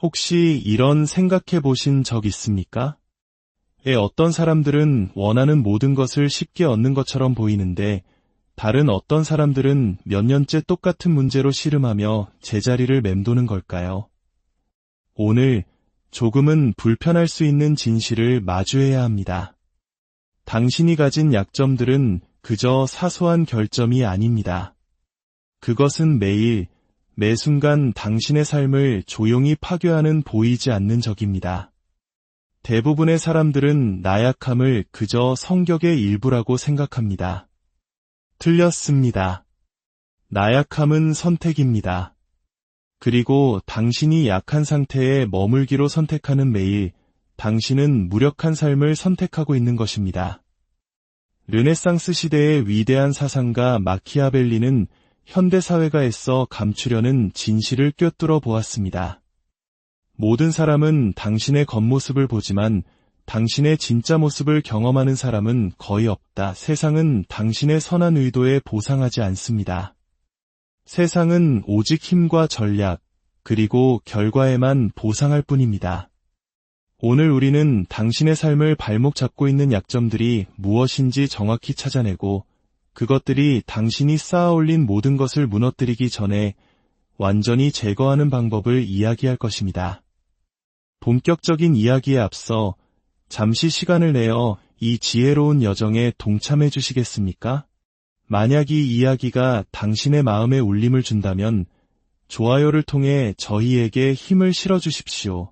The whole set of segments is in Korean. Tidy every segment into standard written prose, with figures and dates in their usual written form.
혹시 이런 생각해 보신 적 있습니까? 어떤 사람들은 원하는 모든 것을 쉽게 얻는 것처럼 보이는데 다른 어떤 사람들은 몇 년째 똑같은 문제로 씨름하며 제자리를 맴도는 걸까요? 오늘 조금은 불편할 수 있는 진실을 마주해야 합니다. 당신이 가진 약점들은 그저 사소한 결점이 아닙니다. 그것은 매일, 매 순간 당신의 삶을 조용히 파괴하는 보이지 않는 적입니다. 대부분의 사람들은 나약함을 그저 성격의 일부라고 생각합니다. 틀렸습니다. 나약함은 선택입니다. 그리고 당신이 약한 상태에 머물기로 선택하는 매일, 당신은 무력한 삶을 선택하고 있는 것입니다. 르네상스 시대의 위대한 사상가 마키아벨리는 현대사회가 애써 감추려는 진실을 꿰뚫어 보았습니다. 모든 사람은 당신의 겉모습을 보지만 당신의 진짜 모습을 경험하는 사람은 거의 없다. 세상은 당신의 선한 의도에 보상하지 않습니다. 세상은 오직 힘과 전략, 그리고 결과에만 보상할 뿐입니다. 오늘 우리는 당신의 삶을 발목 잡고 있는 약점들이 무엇인지 정확히 찾아내고 그것들이 당신이 쌓아올린 모든 것을 무너뜨리기 전에 완전히 제거하는 방법을 이야기할 것입니다. 본격적인 이야기에 앞서 잠시 시간을 내어 이 지혜로운 여정에 동참해 주시겠습니까? 만약 이 이야기가 당신의 마음에 울림을 준다면 좋아요를 통해 저희에게 힘을 실어주십시오.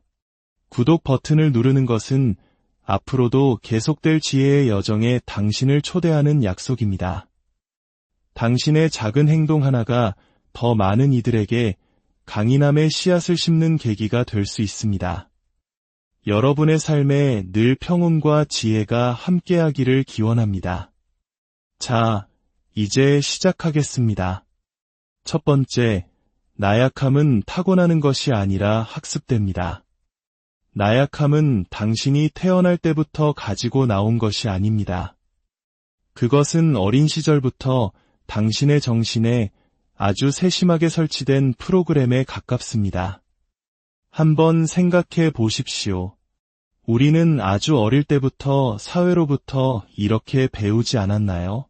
구독 버튼을 누르는 것은 앞으로도 계속될 지혜의 여정에 당신을 초대하는 약속입니다. 당신의 작은 행동 하나가 더 많은 이들에게 강인함의 씨앗을 심는 계기가 될 수 있습니다. 여러분의 삶에 늘 평온과 지혜가 함께하기를 기원합니다. 자, 이제 시작하겠습니다. 첫 번째, 나약함은 타고나는 것이 아니라 학습됩니다. 나약함은 당신이 태어날 때부터 가지고 나온 것이 아닙니다. 그것은 어린 시절부터 당신의 정신에 아주 세심하게 설치된 프로그램에 가깝습니다. 한번 생각해 보십시오. 우리는 아주 어릴 때부터 사회로부터 이렇게 배우지 않았나요?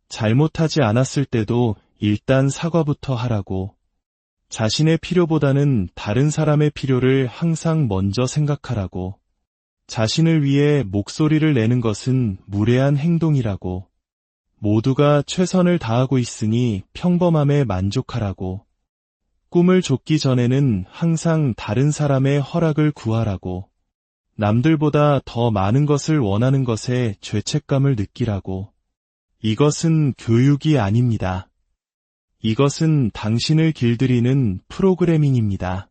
잘못하지 않았을 때도 일단 사과부터 하라고. 자신의 필요보다는 다른 사람의 필요를 항상 먼저 생각하라고. 자신을 위해 목소리를 내는 것은 무례한 행동이라고. 모두가 최선을 다하고 있으니 평범함에 만족하라고. 꿈을 쫓기 전에는 항상 다른 사람의 허락을 구하라고. 남들보다 더 많은 것을 원하는 것에 죄책감을 느끼라고. 이것은 교육이 아닙니다. 이것은 당신을 길들이는 프로그래밍입니다.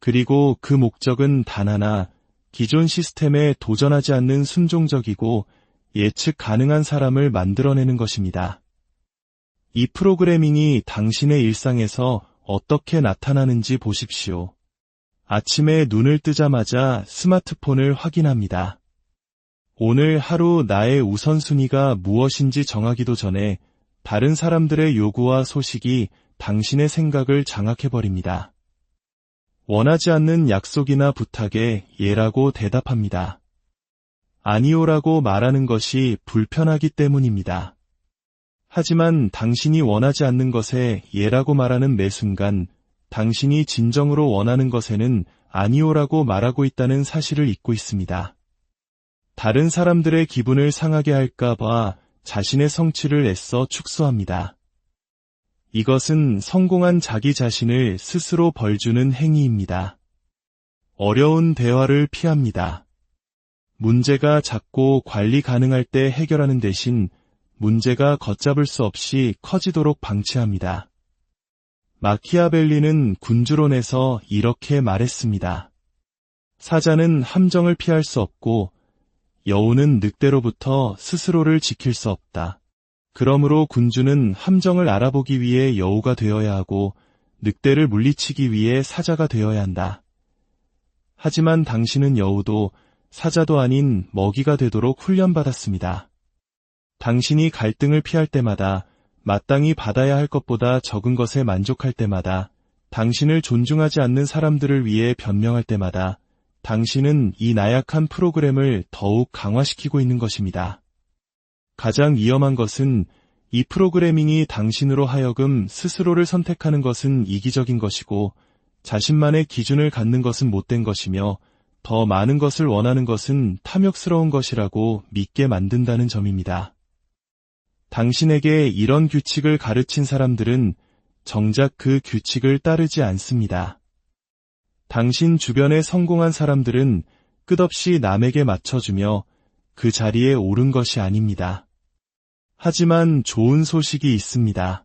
그리고 그 목적은 단 하나, 기존 시스템에 도전하지 않는 순종적이고 예측 가능한 사람을 만들어내는 것입니다. 이 프로그래밍이 당신의 일상에서 어떻게 나타나는지 보십시오. 아침에 눈을 뜨자마자 스마트폰을 확인합니다. 오늘 하루 나의 우선순위가 무엇인지 정하기도 전에 다른 사람들의 요구와 소식이 당신의 생각을 장악해버립니다. 원하지 않는 약속이나 부탁에 예라고 대답합니다. 아니오라고 말하는 것이 불편하기 때문입니다. 하지만 당신이 원하지 않는 것에 예라고 말하는 매 순간 당신이 진정으로 원하는 것에는 아니오라고 말하고 있다는 사실을 잊고 있습니다. 다른 사람들의 기분을 상하게 할까 봐 자신의 성취를 애써 축소합니다. 이것은 성공한 자기 자신을 스스로 벌주는 행위입니다. 어려운 대화를 피합니다. 문제가 작고 관리 가능할 때 해결하는 대신 문제가 걷잡을 수 없이 커지도록 방치합니다. 마키아벨리는 군주론에서 이렇게 말했습니다. 사자는 함정을 피할 수 없고 여우는 늑대로부터 스스로를 지킬 수 없다. 그러므로 군주는 함정을 알아보기 위해 여우가 되어야 하고 늑대를 물리치기 위해 사자가 되어야 한다. 하지만 당신은 여우도 사자도 아닌 먹이가 되도록 훈련받았습니다. 당신이 갈등을 피할 때마다 마땅히 받아야 할 것보다 적은 것에 만족할 때마다 당신을 존중하지 않는 사람들을 위해 변명할 때마다 당신은 이 나약한 프로그램을 더욱 강화시키고 있는 것입니다. 가장 위험한 것은 이 프로그래밍이 당신으로 하여금 스스로를 선택하는 것은 이기적인 것이고 자신만의 기준을 갖는 것은 못된 것이며 더 많은 것을 원하는 것은 탐욕스러운 것이라고 믿게 만든다는 점입니다. 당신에게 이런 규칙을 가르친 사람들은 정작 그 규칙을 따르지 않습니다. 당신 주변에 성공한 사람들은 끝없이 남에게 맞춰주며 그 자리에 오른 것이 아닙니다. 하지만 좋은 소식이 있습니다.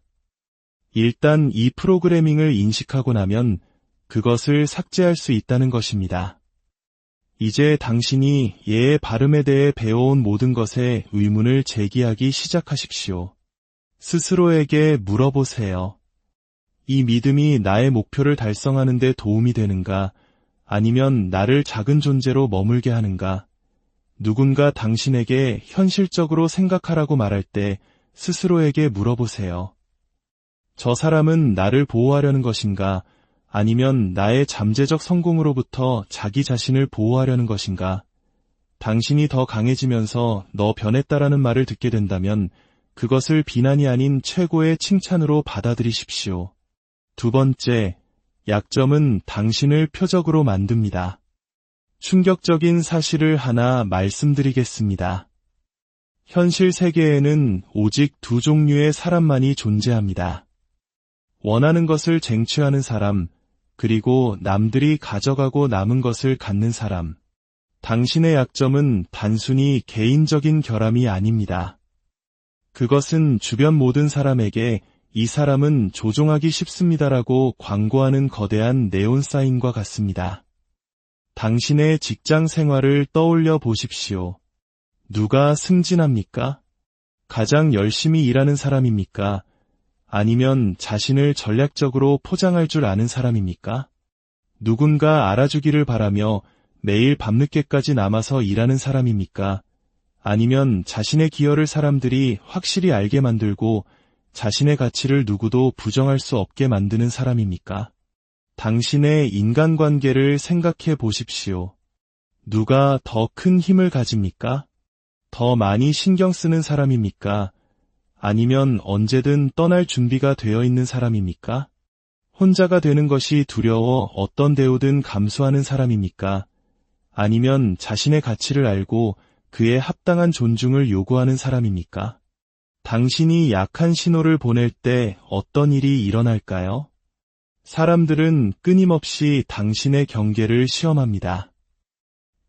일단 이 프로그래밍을 인식하고 나면 그것을 삭제할 수 있다는 것입니다. 이제 당신이 예의 바름에 대해 배워온 모든 것에 의문을 제기하기 시작하십시오. 스스로에게 물어보세요. 이 믿음이 나의 목표를 달성하는 데 도움이 되는가? 아니면 나를 작은 존재로 머물게 하는가? 누군가 당신에게 현실적으로 생각하라고 말할 때 스스로에게 물어보세요. 저 사람은 나를 보호하려는 것인가? 아니면 나의 잠재적 성공으로부터 자기 자신을 보호하려는 것인가? 당신이 더 강해지면서 너 변했다라는 말을 듣게 된다면 그것을 비난이 아닌 최고의 칭찬으로 받아들이십시오. 두 번째, 약점은 당신을 표적으로 만듭니다. 충격적인 사실을 하나 말씀드리겠습니다. 현실 세계에는 오직 두 종류의 사람만이 존재합니다. 원하는 것을 쟁취하는 사람, 그리고 남들이 가져가고 남은 것을 갖는 사람. 당신의 약점은 단순히 개인적인 결함이 아닙니다. 그것은 주변 모든 사람에게 이 사람은 조종하기 쉽습니다라고 광고하는 거대한 네온 사인과 같습니다. 당신의 직장 생활을 떠올려 보십시오. 누가 승진합니까? 가장 열심히 일하는 사람입니까? 아니면 자신을 전략적으로 포장할 줄 아는 사람입니까? 누군가 알아주기를 바라며 매일 밤늦게까지 남아서 일하는 사람입니까? 아니면 자신의 기여를 사람들이 확실히 알게 만들고 자신의 가치를 누구도 부정할 수 없게 만드는 사람입니까? 당신의 인간관계를 생각해 보십시오. 누가 더 큰 힘을 가집니까? 더 많이 신경 쓰는 사람입니까? 아니면 언제든 떠날 준비가 되어 있는 사람입니까? 혼자가 되는 것이 두려워 어떤 대우든 감수하는 사람입니까? 아니면 자신의 가치를 알고 그에 합당한 존중을 요구하는 사람입니까? 당신이 약한 신호를 보낼 때 어떤 일이 일어날까요? 사람들은 끊임없이 당신의 경계를 시험합니다.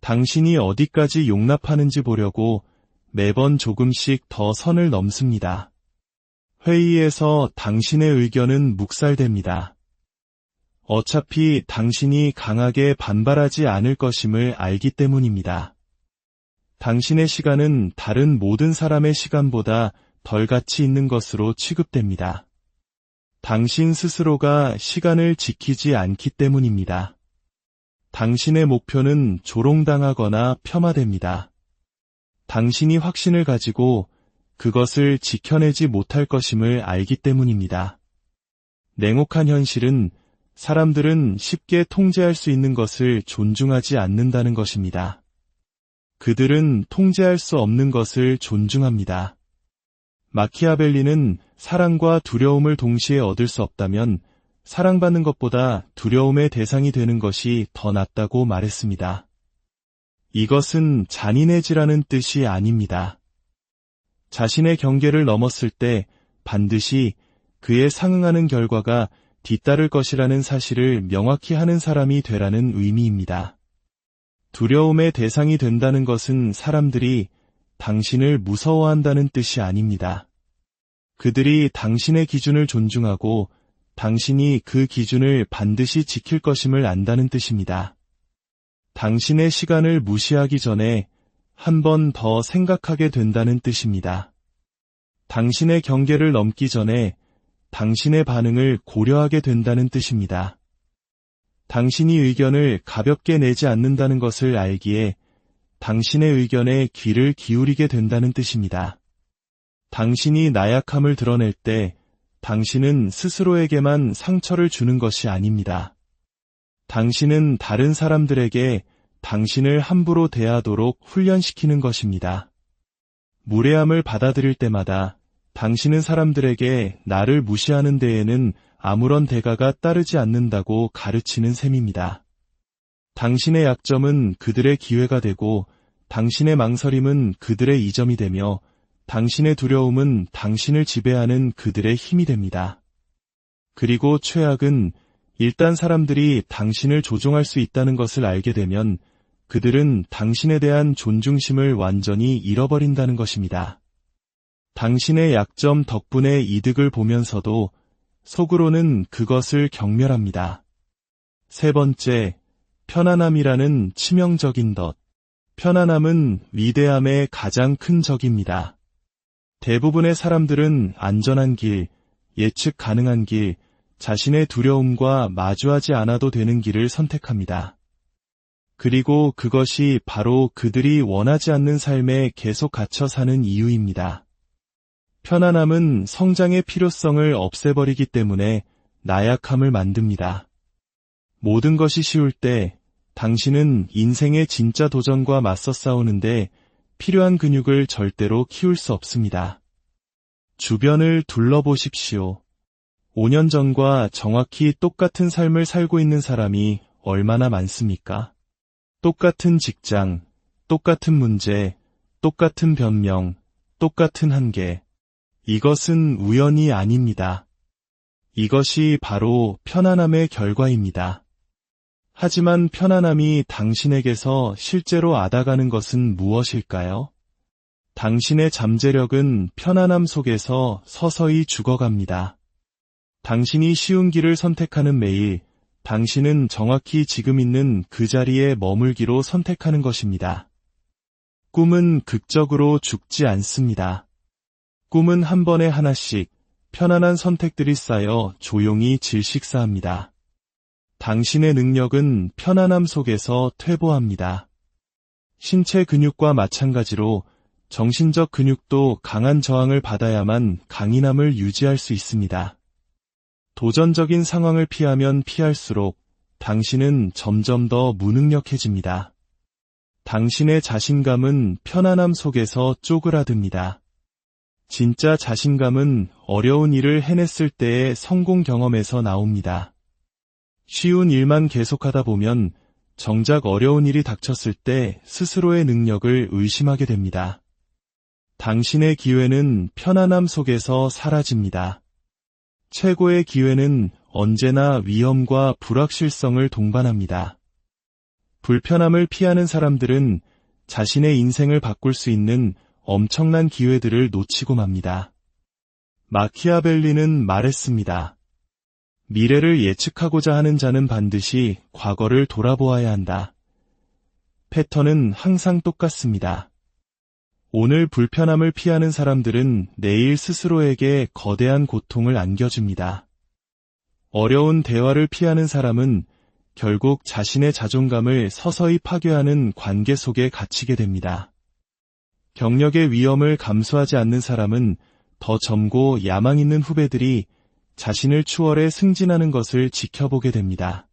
당신이 어디까지 용납하는지 보려고 매번 조금씩 더 선을 넘습니다. 회의에서 당신의 의견은 묵살됩니다. 어차피 당신이 강하게 반발하지 않을 것임을 알기 때문입니다. 당신의 시간은 다른 모든 사람의 시간보다 덜 가치 있는 것으로 취급됩니다. 당신 스스로가 시간을 지키지 않기 때문입니다. 당신의 목표는 조롱당하거나 폄하됩니다. 당신이 확신을 가지고 그것을 지켜내지 못할 것임을 알기 때문입니다. 냉혹한 현실은 사람들은 쉽게 통제할 수 있는 것을 존중하지 않는다는 것입니다. 그들은 통제할 수 없는 것을 존중합니다. 마키아벨리는 사랑과 두려움을 동시에 얻을 수 없다면 사랑받는 것보다 두려움의 대상이 되는 것이 더 낫다고 말했습니다. 이것은 잔인해지라는 뜻이 아닙니다. 자신의 경계를 넘었을 때 반드시 그에 상응하는 결과가 뒤따를 것이라는 사실을 명확히 하는 사람이 되라는 의미입니다. 두려움의 대상이 된다는 것은 사람들이 당신을 무서워한다는 뜻이 아닙니다. 그들이 당신의 기준을 존중하고 당신이 그 기준을 반드시 지킬 것임을 안다는 뜻입니다. 당신의 시간을 무시하기 전에 한 번 더 생각하게 된다는 뜻입니다. 당신의 경계를 넘기 전에 당신의 반응을 고려하게 된다는 뜻입니다. 당신이 의견을 가볍게 내지 않는다는 것을 알기에 당신의 의견에 귀를 기울이게 된다는 뜻입니다. 당신이 나약함을 드러낼 때 당신은 스스로에게만 상처를 주는 것이 아닙니다. 당신은 다른 사람들에게 당신을 함부로 대하도록 훈련시키는 것입니다. 무례함을 받아들일 때마다 당신은 사람들에게 나를 무시하는 데에는 아무런 대가가 따르지 않는다고 가르치는 셈입니다. 당신의 약점은 그들의 기회가 되고 당신의 망설임은 그들의 이점이 되며 당신의 두려움은 당신을 지배하는 그들의 힘이 됩니다. 그리고 최악은 일단 사람들이 당신을 조종할 수 있다는 것을 알게 되면 그들은 당신에 대한 존중심을 완전히 잃어버린다는 것입니다. 당신의 약점 덕분에 이득을 보면서도 속으로는 그것을 경멸합니다. 세 번째, 편안함이라는 치명적인 덫. 편안함은 위대함의 가장 큰 적입니다. 대부분의 사람들은 안전한 길, 예측 가능한 길, 자신의 두려움과 마주하지 않아도 되는 길을 선택합니다. 그리고 그것이 바로 그들이 원하지 않는 삶에 계속 갇혀 사는 이유입니다. 편안함은 성장의 필요성을 없애버리기 때문에 나약함을 만듭니다. 모든 것이 쉬울 때 당신은 인생의 진짜 도전과 맞서 싸우는데 필요한 근육을 절대로 키울 수 없습니다. 주변을 둘러보십시오. 5년 전과 정확히 똑같은 삶을 살고 있는 사람이 얼마나 많습니까? 똑같은 직장, 똑같은 문제, 똑같은 변명, 똑같은 한계. 이것은 우연이 아닙니다. 이것이 바로 편안함의 결과입니다. 하지만 편안함이 당신에게서 실제로 앗아가는 것은 무엇일까요? 당신의 잠재력은 편안함 속에서 서서히 죽어갑니다. 당신이 쉬운 길을 선택하는 매일, 당신은 정확히 지금 있는 그 자리에 머물기로 선택하는 것입니다. 꿈은 극적으로 죽지 않습니다. 꿈은 한 번에 하나씩 편안한 선택들이 쌓여 조용히 질식사합니다. 당신의 능력은 편안함 속에서 퇴보합니다. 신체 근육과 마찬가지로 정신적 근육도 강한 저항을 받아야만 강인함을 유지할 수 있습니다. 도전적인 상황을 피하면 피할수록 당신은 점점 더 무능력해집니다. 당신의 자신감은 편안함 속에서 쪼그라듭니다. 진짜 자신감은 어려운 일을 해냈을 때의 성공 경험에서 나옵니다. 쉬운 일만 계속하다 보면 정작 어려운 일이 닥쳤을 때 스스로의 능력을 의심하게 됩니다. 당신의 기회는 편안함 속에서 사라집니다. 최고의 기회는 언제나 위험과 불확실성을 동반합니다. 불편함을 피하는 사람들은 자신의 인생을 바꿀 수 있는 엄청난 기회들을 놓치고 맙니다. 마키아벨리는 말했습니다. 미래를 예측하고자 하는 자는 반드시 과거를 돌아보아야 한다. 패턴은 항상 똑같습니다. 오늘 불편함을 피하는 사람들은 내일 스스로에게 거대한 고통을 안겨줍니다. 어려운 대화를 피하는 사람은 결국 자신의 자존감을 서서히 파괴하는 관계 속에 갇히게 됩니다. 경력의 위험을 감수하지 않는 사람은 더 젊고 야망 있는 후배들이 자신을 추월해 승진하는 것을 지켜보게 됩니다.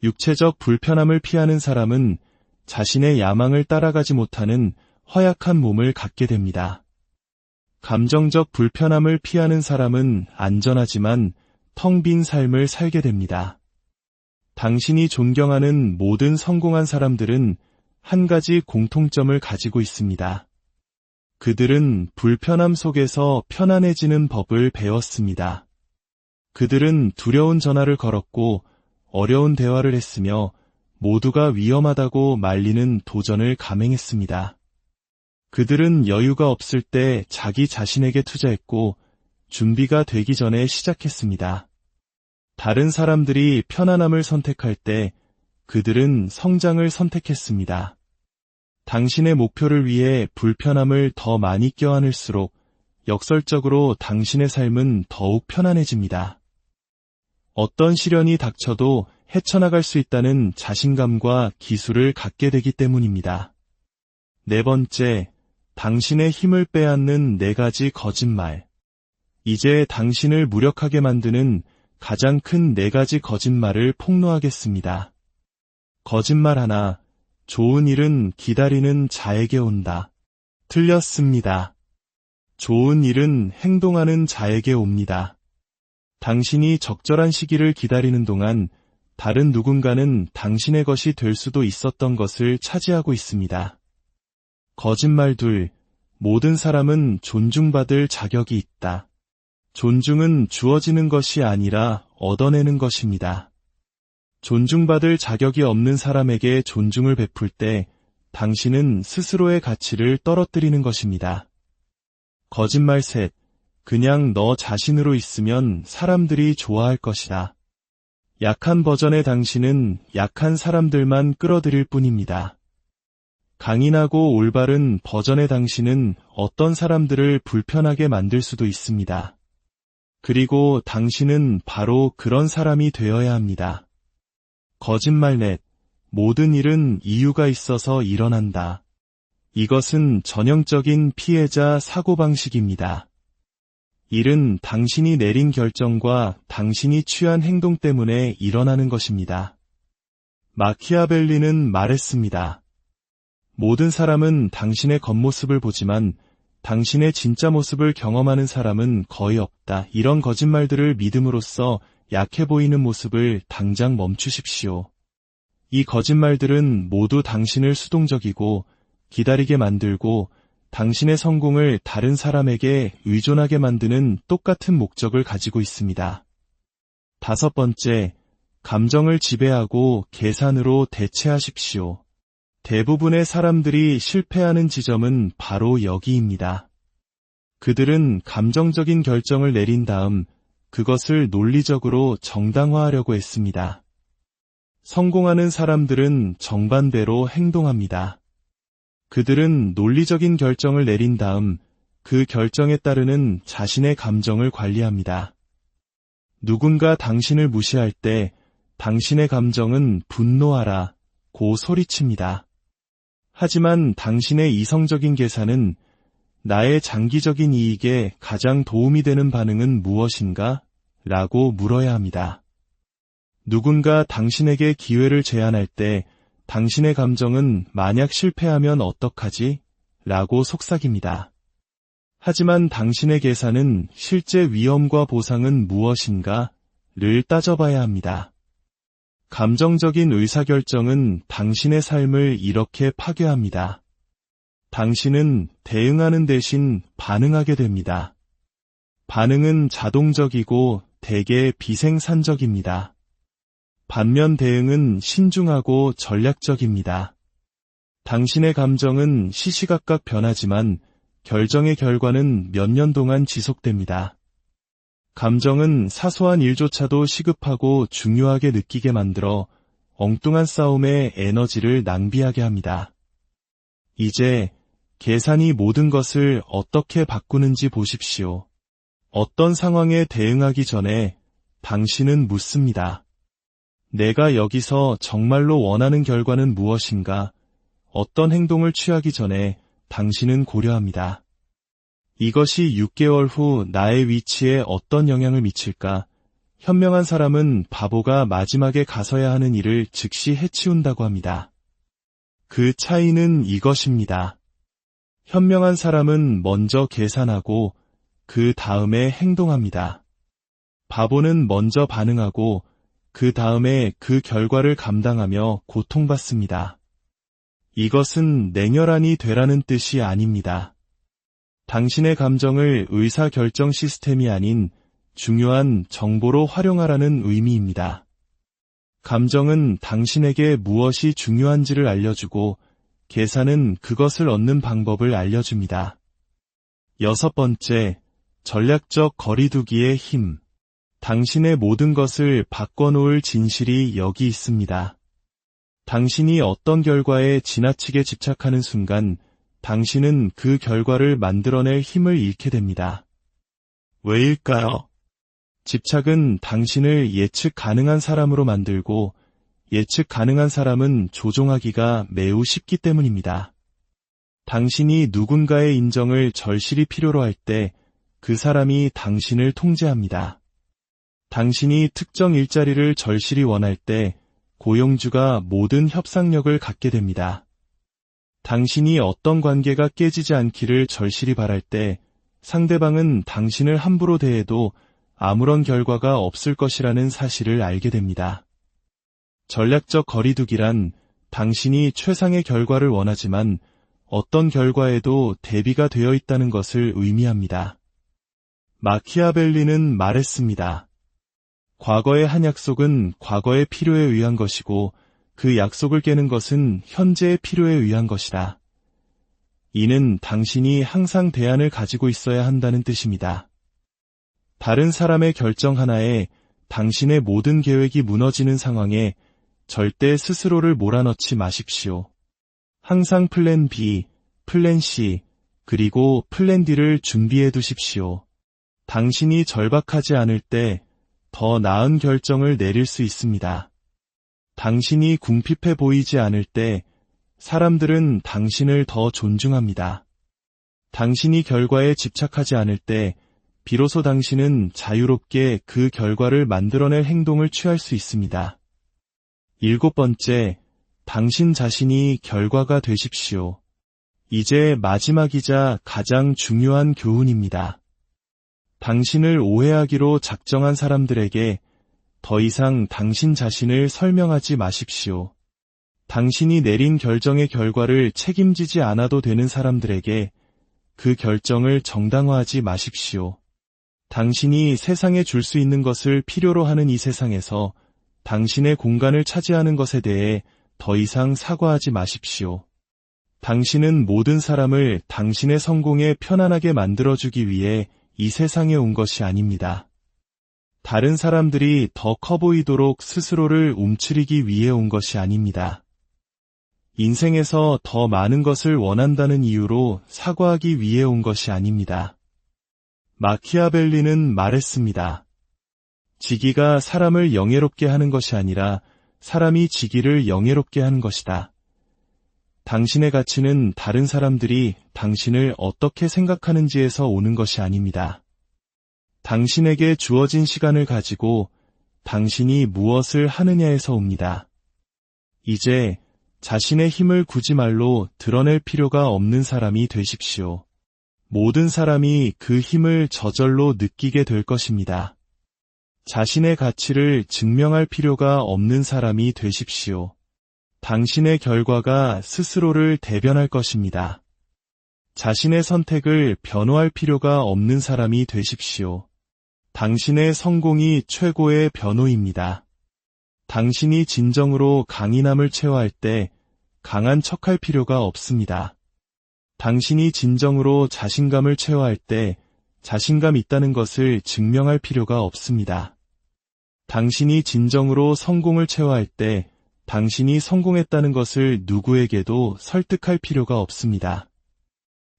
육체적 불편함을 피하는 사람은 자신의 야망을 따라가지 못하는 허약한 몸을 갖게 됩니다. 감정적 불편함을 피하는 사람은 안전하지만 텅 빈 삶을 살게 됩니다. 당신이 존경하는 모든 성공한 사람들은 한 가지 공통점을 가지고 있습니다. 그들은 불편함 속에서 편안해지는 법을 배웠습니다. 그들은 두려운 전화를 걸었고 어려운 대화를 했으며 모두가 위험하다고 말리는 도전을 감행했습니다. 그들은 여유가 없을 때 자기 자신에게 투자했고 준비가 되기 전에 시작했습니다. 다른 사람들이 편안함을 선택할 때 그들은 성장을 선택했습니다. 당신의 목표를 위해 불편함을 더 많이 껴안을수록 역설적으로 당신의 삶은 더욱 편안해집니다. 어떤 시련이 닥쳐도 헤쳐나갈 수 있다는 자신감과 기술을 갖게 되기 때문입니다. 네 번째, 당신의 힘을 빼앗는 4가지 거짓말. 이제 당신을 무력하게 만드는 가장 큰 4가지 거짓말을 폭로하겠습니다. 거짓말 하나, 좋은 일은 기다리는 자에게 온다. 틀렸습니다. 좋은 일은 행동하는 자에게 옵니다. 당신이 적절한 시기를 기다리는 동안 다른 누군가는 당신의 것이 될 수도 있었던 것을 차지하고 있습니다. 거짓말 2, 모든 사람은 존중받을 자격이 있다. 존중은 주어지는 것이 아니라 얻어내는 것입니다. 존중받을 자격이 없는 사람에게 존중을 베풀 때 당신은 스스로의 가치를 떨어뜨리는 것입니다. 거짓말 3, 그냥 너 자신으로 있으면 사람들이 좋아할 것이다. 약한 버전의 당신은 약한 사람들만 끌어들일 뿐입니다. 강인하고 올바른 버전의 당신은 어떤 사람들을 불편하게 만들 수도 있습니다. 그리고 당신은 바로 그런 사람이 되어야 합니다. 거짓말 4, 모든 일은 이유가 있어서 일어난다. 이것은 전형적인 피해자 사고방식입니다. 일은 당신이 내린 결정과 당신이 취한 행동 때문에 일어나는 것입니다. 마키아벨리는 말했습니다. 모든 사람은 당신의 겉모습을 보지만 당신의 진짜 모습을 경험하는 사람은 거의 없다. 이런 거짓말들을 믿음으로써 약해 보이는 모습을 당장 멈추십시오. 이 거짓말들은 모두 당신을 수동적이고 기다리게 만들고 당신의 성공을 다른 사람에게 의존하게 만드는 똑같은 목적을 가지고 있습니다. 5번째, 감정을 지배하고 계산으로 대체하십시오. 대부분의 사람들이 실패하는 지점은 바로 여기입니다. 그들은 감정적인 결정을 내린 다음 그것을 논리적으로 정당화하려고 했습니다. 성공하는 사람들은 정반대로 행동합니다. 그들은 논리적인 결정을 내린 다음 그 결정에 따르는 자신의 감정을 관리합니다. 누군가 당신을 무시할 때 당신의 감정은 분노하라 고 소리칩니다. 하지만 당신의 이성적인 계산은 나의 장기적인 이익에 가장 도움이 되는 반응은 무엇인가? 라고 물어야 합니다. 누군가 당신에게 기회를 제안할 때 당신의 감정은 만약 실패하면 어떡하지? 라고 속삭입니다. 하지만 당신의 계산은 실제 위험과 보상은 무엇인가? 를 따져봐야 합니다. 감정적인 의사결정은 당신의 삶을 이렇게 파괴합니다. 당신은 대응하는 대신 반응하게 됩니다. 반응은 자동적이고 대개 비생산적입니다. 반면 대응은 신중하고 전략적입니다. 당신의 감정은 시시각각 변하지만 결정의 결과는 몇 년 동안 지속됩니다. 감정은 사소한 일조차도 시급하고 중요하게 느끼게 만들어 엉뚱한 싸움에 에너지를 낭비하게 합니다. 이제 계산이 모든 것을 어떻게 바꾸는지 보십시오. 어떤 상황에 대응하기 전에 당신은 묻습니다. 내가 여기서 정말로 원하는 결과는 무엇인가? 어떤 행동을 취하기 전에 당신은 고려합니다. 이것이 6개월 후 나의 위치에 어떤 영향을 미칠까? 현명한 사람은 바보가 마지막에 가서야 하는 일을 즉시 해치운다고 합니다. 그 차이는 이것입니다. 현명한 사람은 먼저 계산하고 그 다음에 행동합니다. 바보는 먼저 반응하고 그 다음에 그 결과를 감당하며 고통받습니다. 이것은 냉혈한이 되라는 뜻이 아닙니다. 당신의 감정을 의사결정 시스템이 아닌 중요한 정보로 활용하라는 의미입니다. 감정은 당신에게 무엇이 중요한지를 알려주고 계산은 그것을 얻는 방법을 알려줍니다. 6번째, 전략적 거리두기의 힘. 당신의 모든 것을 바꿔놓을 진실이 여기 있습니다. 당신이 어떤 결과에 지나치게 집착하는 순간 당신은 그 결과를 만들어낼 힘을 잃게 됩니다. 왜일까요? 집착은 당신을 예측 가능한 사람으로 만들고 예측 가능한 사람은 조종하기가 매우 쉽기 때문입니다. 당신이 누군가의 인정을 절실히 필요로 할 때 그 사람이 당신을 통제합니다. 당신이 특정 일자리를 절실히 원할 때 고용주가 모든 협상력을 갖게 됩니다. 당신이 어떤 관계가 깨지지 않기를 절실히 바랄 때 상대방은 당신을 함부로 대해도 아무런 결과가 없을 것이라는 사실을 알게 됩니다. 전략적 거리두기란 당신이 최상의 결과를 원하지만 어떤 결과에도 대비가 되어 있다는 것을 의미합니다. 마키아벨리는 말했습니다. 과거의 한 약속은 과거의 필요에 의한 것이고 그 약속을 깨는 것은 현재의 필요에 의한 것이다. 이는 당신이 항상 대안을 가지고 있어야 한다는 뜻입니다. 다른 사람의 결정 하나에 당신의 모든 계획이 무너지는 상황에 절대 스스로를 몰아넣지 마십시오. 항상 플랜 B, 플랜 C, 그리고 플랜 D를 준비해 두십시오. 당신이 절박하지 않을 때 더 나은 결정을 내릴 수 있습니다. 당신이 궁핍해 보이지 않을 때 사람들은 당신을 더 존중합니다. 당신이 결과에 집착하지 않을 때 비로소 당신은 자유롭게 그 결과를 만들어낼 행동을 취할 수 있습니다. 7번째, 당신 자신이 결과가 되십시오. 이제 마지막이자 가장 중요한 교훈입니다. 당신을 오해하기로 작정한 사람들에게 더 이상 당신 자신을 설명하지 마십시오. 당신이 내린 결정의 결과를 책임지지 않아도 되는 사람들에게 그 결정을 정당화하지 마십시오. 당신이 세상에 줄 수 있는 것을 필요로 하는 이 세상에서 당신의 공간을 차지하는 것에 대해 더 이상 사과하지 마십시오. 당신은 모든 사람을 당신의 성공에 편안하게 만들어주기 위해 이 세상에 온 것이 아닙니다. 다른 사람들이 더 커 보이도록 스스로를 움츠리기 위해 온 것이 아닙니다. 인생에서 더 많은 것을 원한다는 이유로 사과하기 위해 온 것이 아닙니다. 마키아벨리는 말했습니다. 지기가 사람을 영예롭게 하는 것이 아니라 사람이 지기를 영예롭게 하는 것이다. 당신의 가치는 다른 사람들이 당신을 어떻게 생각하는지에서 오는 것이 아닙니다. 당신에게 주어진 시간을 가지고 당신이 무엇을 하느냐에서 옵니다. 이제 자신의 힘을 굳이 말로 드러낼 필요가 없는 사람이 되십시오. 모든 사람이 그 힘을 저절로 느끼게 될 것입니다. 자신의 가치를 증명할 필요가 없는 사람이 되십시오. 당신의 결과가 스스로를 대변할 것입니다. 자신의 선택을 변호할 필요가 없는 사람이 되십시오. 당신의 성공이 최고의 변호입니다. 당신이 진정으로 강인함을 체화할 때 강한 척할 필요가 없습니다. 당신이 진정으로 자신감을 체화할 때 자신감 있다는 것을 증명할 필요가 없습니다. 당신이 진정으로 성공을 체화할 때 당신이 성공했다는 것을 누구에게도 설득할 필요가 없습니다.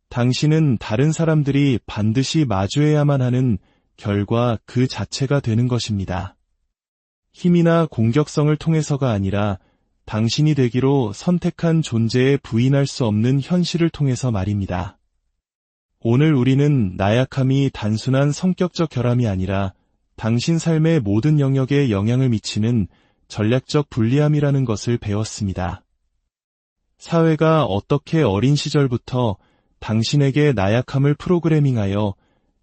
당신은 다른 사람들이 반드시 마주해야만 하는 결과 그 자체가 되는 것입니다. 힘이나 공격성을 통해서가 아니라 당신이 되기로 선택한 존재에 부인할 수 없는 현실을 통해서 말입니다. 오늘 우리는 나약함이 단순한 성격적 결함이 아니라 당신 삶의 모든 영역에 영향을 미치는 전략적 불리함이라는 것을 배웠습니다. 사회가 어떻게 어린 시절부터 당신에게 나약함을 프로그래밍하여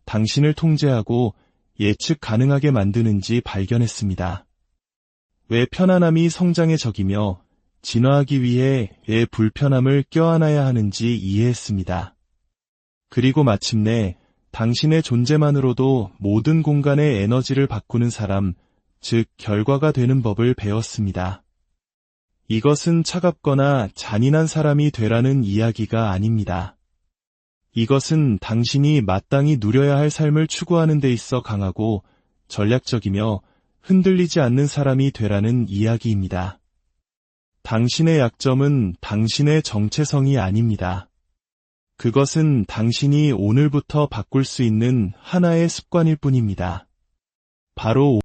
당신을 통제하고 예측 가능하게 만드는지 발견했습니다. 왜 편안함이 성장의 적이며 진화하기 위해 왜 불편함을 껴안아야 하는지 이해했습니다. 그리고 마침내 당신의 존재만으로도 모든 공간의 에너지를 바꾸는 사람, 즉 결과가 되는 법을 배웠습니다. 이것은 차갑거나 잔인한 사람이 되라는 이야기가 아닙니다. 이것은 당신이 마땅히 누려야 할 삶을 추구하는 데 있어 강하고 전략적이며 흔들리지 않는 사람이 되라는 이야기입니다. 당신의 약점은 당신의 정체성이 아닙니다. 그것은 당신이 오늘부터 바꿀 수 있는 하나의 습관일 뿐입니다. 바로